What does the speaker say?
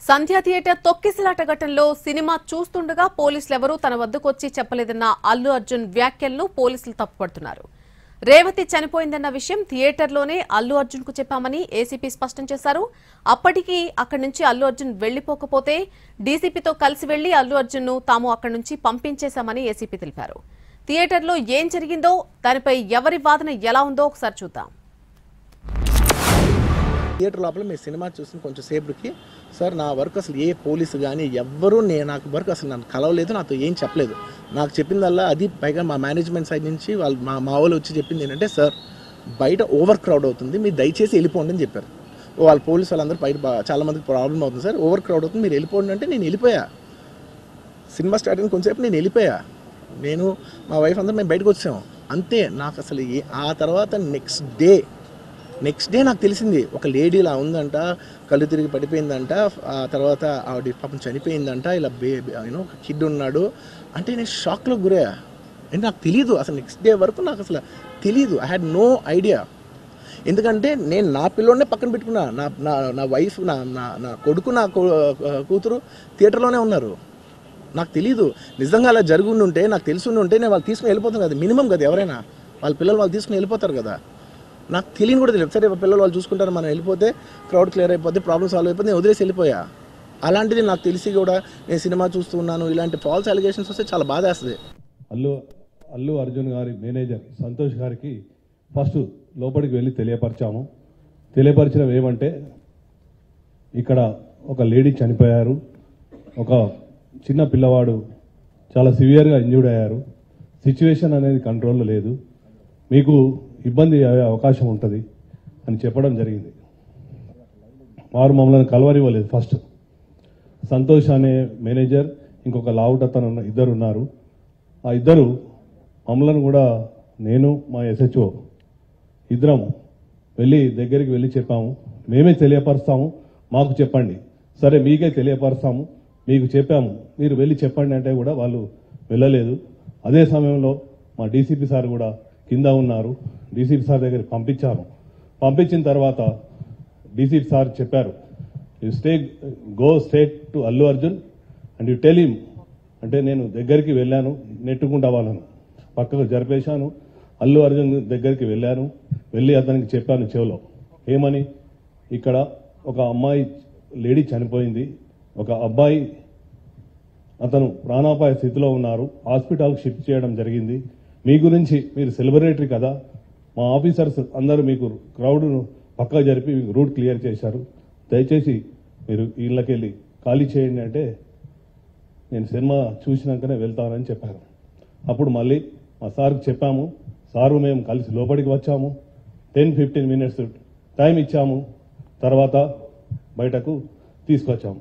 సంధ్య theatre తొక్కిసలాట ఘటనలో cinema చూస్తుండగా పోలీసులెవరూ తన వద్దకొచ్చి చెప్పలేదన్న అల్లు అర్జున్ వ్యాఖ్యలను పోలీసులు తప్పుపడుతున్నారు. రేవతి చనిపోయిందన్న విషయం థియేటర్లోనే అల్లు అర్జున్ కు చెప్పామని ఏసీపీ స్పష్టం చేశారు. అప్పటికి అక్కడి నుంచి అల్లు అర్జున్ వెళ్లిపోకపోతే డీసీపీతో కలిసి వెళ్లి అల్లు అర్జున్ ను తాము అక్కడి నుంచి పంపించేశామని ఏసీపీ తెలిపారు. థియేటర్లో ఏం జరిగిందో, దానిపై ఎవరి వాదన ఎలా ఉందో ఒకసారి చూద్దాం. థియేటర్ లోపల మీ సినిమా చూసిన కొంచెం సేపటికి సార్ నా వర్క్ అసలు ఏ పోలీసు కానీ ఎవ్వరూ నాకు వర్క్ అసలు నన్ను కలవలేదు, నాతో ఏం చెప్పలేదు. నాకు చెప్పిందల్లా అది పైగా మా మేనేజ్మెంట్ సైడ్ నుంచి వాళ్ళు మా వాళ్ళు వచ్చి చెప్పింది ఏంటంటే సార్ బయట ఓవర్ క్రౌడ్ అవుతుంది, మీరు దయచేసి వెళ్ళిపోండి అని చెప్పారు. వాళ్ళ పోలీసు వాళ్ళందరూ బయట చాలామందికి ప్రాబ్లం అవుతుంది సార్, ఓవర్ క్రౌడ్ అవుతుంది, మీరు వెళ్ళిపోండి అంటే నేను వెళ్ళిపోయా. సినిమా స్టార్ట్ అయిన కొంచెంసేపు నేను వెళ్ళిపోయా. నేను మా వైఫ్ అందరూ మేము బయటకు వచ్చాము అంతే. నాకు అసలు ఆ తర్వాత నెక్స్ట్ డే నాకు తెలిసింది ఒక లేడీ ఇలా ఉందంట, కళ్ళు తిరిగి పడిపోయిందంట, ఆ తర్వాత ఆవిడ పాపం చనిపోయిందంట, ఇలా ఒక కిడ్ ఉన్నాడు అంటే నేను షాక్లో గురయ్యా. అంటే నాకు తెలియదు అసలు, నెక్స్ట్ డే వరకు నాకు అసలు తెలియదు. I had no idea. ఎందుకంటే నేను నా పిల్లోనే పక్కన పెట్టుకున్నా, నా వైఫ్ నా కొడుకు నా కూతురు థియేటర్లోనే ఉన్నారు. నాకు తెలీదు. నిజంగా అలా జరుగుండి ఉంటే నాకు తెలుసుండి ఉంటే నేను వాళ్ళు తీసుకుని వెళ్ళిపోతాను కదా, మినిమం కదా, ఎవరైనా వాళ్ళ పిల్లలు వాళ్ళు తీసుకుని వెళ్ళిపోతారు కదా. నాకు తెలియని కూడా తెలియదు. సరే పిల్లలు వాళ్ళు చూసుకుంటారు, మనం వెళ్ళిపోతే క్రౌడ్ క్లియర్ అయిపోతే ప్రాబ్లమ్ సాల్వ్ అయిపోతే నేను వదిలేసి వెళ్ళిపోయా. అలాంటిది నాకు తెలిసి కూడా నేను సినిమా చూస్తున్నాను, ఇలాంటి ఫాల్స్ అలిగేషన్స్ వస్తే చాలా బాధ వేస్తుంది. అల్లు అర్జున్ గారి మేనేజర్ సంతోష్ గారికి ఫస్ట్ లోపలికి వెళ్ళి తెలియపరచడం ఏమంటే ఇక్కడ ఒక లేడీ చనిపోయారు, ఒక చిన్న పిల్లవాడు చాలా సివియర్గా ఇంజ్యూర్డ్ అయ్యారు, సిచ్యువేషన్ అనేది కంట్రోల్లో లేదు, మీకు ఇబ్బంది అయ్యే అవకాశం ఉంటుంది అని చెప్పడం జరిగింది. వారు మమ్మల్ని కలవరివ్వలేదు. ఫస్ట్ సంతోష్ అనే మేనేజర్, ఇంకొక లావుట్ అతను ఇద్దరు ఉన్నారు. ఆ ఇద్దరు మమ్మల్ని కూడా, నేను మా ఎస్హెచ్ఓ ఇద్దరం దగ్గరికి వెళ్ళి చెప్పాము, మేమే తెలియపరుస్తాము, మాకు చెప్పండి. సరే మీకే తెలియపరుస్తాము, మీకు చెప్పాము, మీరు వెళ్ళి చెప్పండి అంటే కూడా వాళ్ళు వెళ్ళలేదు. అదే సమయంలో మా డీసీపీ సార్ కూడా కింద ఉన్నారు. డీసీపీ సార్ దగ్గరికి పంపించిన తర్వాత డీసీపీ సార్ చెప్పారు, you go straight to Allu Arjun and you tell him. అంటే నేను దగ్గరికి వెళ్ళాను, నెట్టుకుంటా వాళ్ళను పక్కకు జరిపేశాను. అల్లు అర్జున్ దగ్గరికి వెళ్ళి అతనికి చెప్పాను చెవిలో, ఏమని, ఇక్కడ ఒక అమ్మాయి లేడీ చనిపోయింది, ఒక అబ్బాయి అతను ప్రాణాపాయ స్థితిలో ఉన్నారు, హాస్పిటల్కి షిఫ్ట్ చేయడం జరిగింది. మీ గురించి, మీరు సెలబ్రిటీ కదా, మా ఆఫీసర్స్ అందరూ మీకు క్రౌడ్ను పక్కా జరిపి మీకు రూట్ క్లియర్ చేశారు, దయచేసి మీరు ఇళ్ళకెళ్ళి ఖాళీ చేయండి అంటే నేను సినిమా చూసినాకనే వెళ్తానని చెప్పారు. అప్పుడు మళ్ళీ మా సార్కి చెప్పాము, సారు మేము కలిసి లోపలికి వచ్చాము, 10-15 minutes టైం ఇచ్చాము, తర్వాత బయటకు తీసుకొచ్చాము.